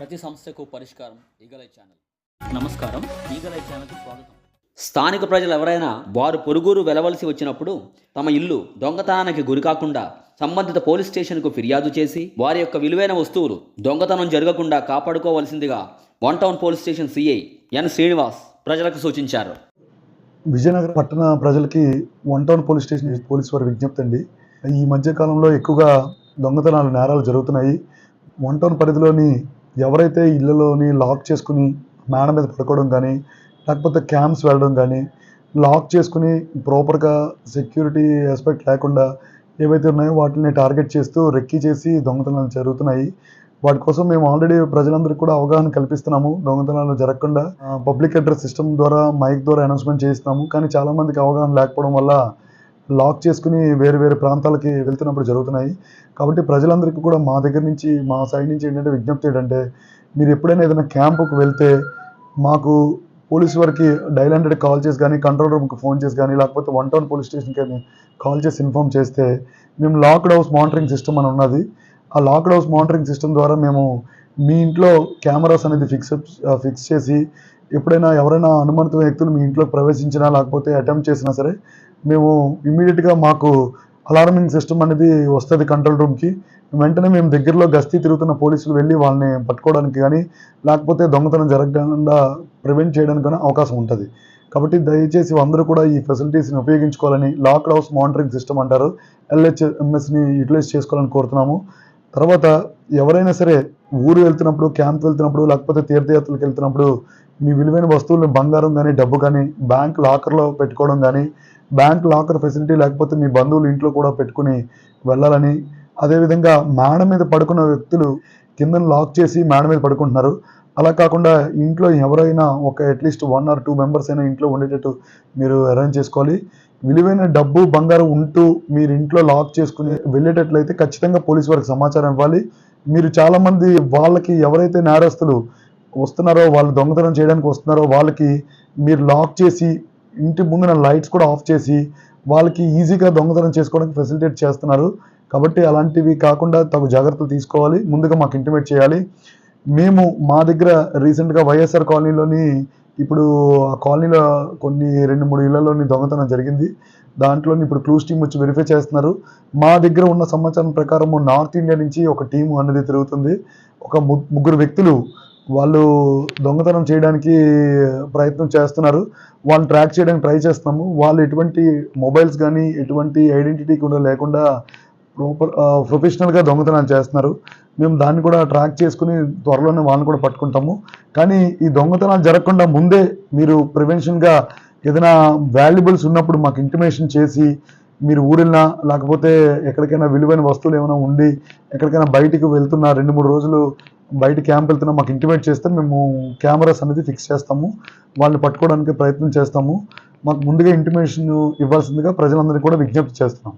ప్రతి సమస్యకు పరిష్కారం ఈగలై ఛానల్. నమస్కారం, ఈగలై ఛానల్కి స్వాగతం. స్థానిక ప్రజలు ఎవరైనా వారు పొరుగురు వెళ్లవలసి వచ్చినప్పుడు తమ ఇల్లు దొంగతనానికి గురికాకుండా సంబంధిత పోలీస్ స్టేషన్కు ఫిర్యాదు చేసి వారి యొక్క విలువైన వస్తువులు దొంగతనం జరగకుండా కాపాడుకోవాల్సిందిగా one town police station CI N Srinivas ప్రజలకు సూచించారు. విజయనగరం పట్టణ ప్రజలకి one town police station police వారి విజ్ఞప్తి అండి. ఈ మధ్యకాలంలో ఎక్కువగా దొంగతనాలు నేరాలు జరుగుతున్నాయి. వన్ టౌన్ పరిధిలోని ఎవరైతే ఇళ్లలోని లాక్ చేసుకుని మేడ మీద పడుకోవడం కానీ, లేకపోతే క్యాంప్స్ వెళ్ళడం కానీ, లాక్ చేసుకుని ప్రాపర్గా సెక్యూరిటీ ఆస్పెక్ట్ లేకుండా ఏవైతే ఉన్నాయో వాటిని టార్గెట్ చేస్తూ రెక్కీ చేసి దొంగతనాలు జరుగుతున్నాయి. వాటి కోసం మేము ఆల్రెడీ ప్రజలందరికీ కూడా అవగాహన కల్పిస్తున్నాము. దొంగతనాలు జరగకుండా పబ్లిక్ అడ్రస్ సిస్టమ్ ద్వారా మైక్ ద్వారా అనౌన్స్మెంట్ చేయిస్తున్నాము. కానీ చాలామందికి అవగాహన లేకపోవడం వల్ల లాక్ చేసుకుని వేరు వేరు ప్రాంతాలకి వెళ్తున్నప్పుడు జరుగుతున్నాయి. కాబట్టి ప్రజలందరికీ కూడా మా దగ్గర నుంచి, మా సైడ్ నుంచి ఏంటంటే విజ్ఞప్తి ఏంటంటే, మీరు ఎప్పుడైనా ఏదైనా క్యాంపుకు వెళ్తే మాకు పోలీసు వారికి డైల్ 100 కాల్ చేసి కానీ, కంట్రోల్ రూమ్కి ఫోన్ చేసి కానీ, లేకపోతే వన్ టౌన్ పోలీస్ స్టేషన్కి కానీ కాల్ చేసి ఇన్ఫామ్ చేస్తే మేము లాక్డ్ హౌస్ మానిటరింగ్ సిస్టమ్ అని ఉన్నది. ఆ లాక్డ్ హౌస్ మానిటరింగ్ సిస్టమ్ ద్వారా మేము మీ ఇంట్లో కెమెరాస్ అనేది ఫిక్స్ చేసి ఎప్పుడైనా ఎవరైనా అనుమానిత వ్యక్తులు మీ ఇంట్లోకి ప్రవేశించినా లేకపోతే అటెంప్ట్ చేసినా సరే మేము ఇమ్మీడియట్గా మాకు అలార్మింగ్ సిస్టమ్ అనేది వస్తుంది కంట్రోల్ రూమ్కి. వెంటనే మేము దగ్గరలో గస్తీ తిరుగుతున్న పోలీసులు వెళ్ళి వాళ్ళని పట్టుకోవడానికి కానీ, లేకపోతే దొంగతనం జరగకుండా ప్రివెంట్ చేయడానికి కానీ అవకాశం ఉంటుంది. కాబట్టి దయచేసి అందరూ కూడా ఈ ఫెసిలిటీస్ని ఉపయోగించుకోవాలని, లాక్డ్ హౌస్ మానిటరింగ్ సిస్టమ్ అంటారు, LHMSని యూటిలైజ్ చేసుకోవాలని కోరుతున్నాము. తర్వాత ఎవరైనా సరే ఊరు వెళ్తున్నప్పుడు, క్యాంప్ వెళ్తున్నప్పుడు, లేకపోతే తీర్థయాత్రలకు వెళ్తున్నప్పుడు మీ విలువైన వస్తువులను బంగారం కానీ, డబ్బు కానీ బ్యాంక్ లాకర్లో పెట్టుకోవడం కానీ, బ్యాంక్ లాకర్ ఫెసిలిటీ లేకపోతే మీ బంధువులు ఇంట్లో కూడా పెట్టుకుని వెళ్ళాలని. అదేవిధంగా మేడ మీద పడుకున్న వ్యక్తులు కింద లాక్ చేసి మేడ మీద పడుకుంటున్నారు. అలా కాకుండా ఇంట్లో ఎవరైనా ఒక అట్లీస్ట్ 1 or 2 మెంబర్స్ అయినా ఇంట్లో ఉండేటట్టు మీరు అరేంజ్ చేసుకోవాలి. విలువైన డబ్బు, బంగారం ఉంటూ మీరు ఇంట్లో లాక్ చేసుకుని వెళ్ళేటట్లయితే ఖచ్చితంగా పోలీసు వారికి సమాచారం ఇవ్వాలి. మీరు చాలామంది వాళ్ళకి ఎవరైతే నేరస్తులు వస్తున్నారో, వాళ్ళు దొంగతనం చేయడానికి వస్తున్నారో వాళ్ళకి మీరు లాక్ చేసి ఇంటి ముందున లైట్స్ కూడా ఆఫ్ చేసి వాళ్ళకి ఈజీగా దొంగతనం చేసుకోవడానికి ఫెసిలిటేట్ చేస్తున్నారు. కాబట్టి అలాంటివి కాకుండా తగు జాగ్రత్తలు తీసుకోవాలి. ముందుగా మాకు ఇంటిమేట్ చేయాలి. మేము మా దగ్గర రీసెంట్గా వైఎస్ఆర్ కాలనీలోని ఇప్పుడు ఆ కాలనీలో కొన్ని 2-3 ఇళ్లలోని దొంగతనం జరిగింది. దాంట్లోని ఇప్పుడు క్లూస్ టీమ్ వచ్చి వెరిఫై చేస్తున్నారు. మా దగ్గర ఉన్న సమాచారం ప్రకారం నార్త్ ఇండియా నుంచి ఒక టీము అనేది తిరుగుతుంది. ఒక 3 వ్యక్తులు వాళ్ళు దొంగతనం చేయడానికి ప్రయత్నం చేస్తున్నారు. వాళ్ళని ట్రాక్ చేయడానికి ట్రై చేస్తున్నాము. వాళ్ళు ఎటువంటి మొబైల్స్ కానీ, ఎటువంటి ఐడెంటిటీ కూడా లేకుండా ప్రొఫెషనల్గా దొంగతనాలు చేస్తున్నారు. మేము దాన్ని కూడా ట్రాక్ చేసుకుని త్వరలోనే వాళ్ళని కూడా పట్టుకుంటాము. కానీ ఈ దొంగతనాలు జరగకుండా ముందే మీరు ప్రివెన్షన్గా ఏదైనా వాల్యుబుల్స్ ఉన్నప్పుడు మాకు ఇంటిమేషన్ చేసి, మీరు ఊరెళ్ళినా లేకపోతే ఎక్కడికైనా విలువైన వస్తువులు ఏమైనా ఉండి ఎక్కడికైనా బయటికి వెళ్తున్నా 2-3 రోజులు బయట క్యాంప్ వెళ్తున్నా మాకు ఇంటిమేట్ చేస్తే మేము కెమెరాస్ అనేది ఫిక్స్ చేస్తాము. వాళ్ళని పట్టుకోవడానికి ప్రయత్నం చేస్తాము. మాకు ముందుగా ఇంటిమేషన్ ఇవ్వాల్సిందిగా ప్రజలందరికీ కూడా విజ్ఞప్తి చేస్తున్నాం.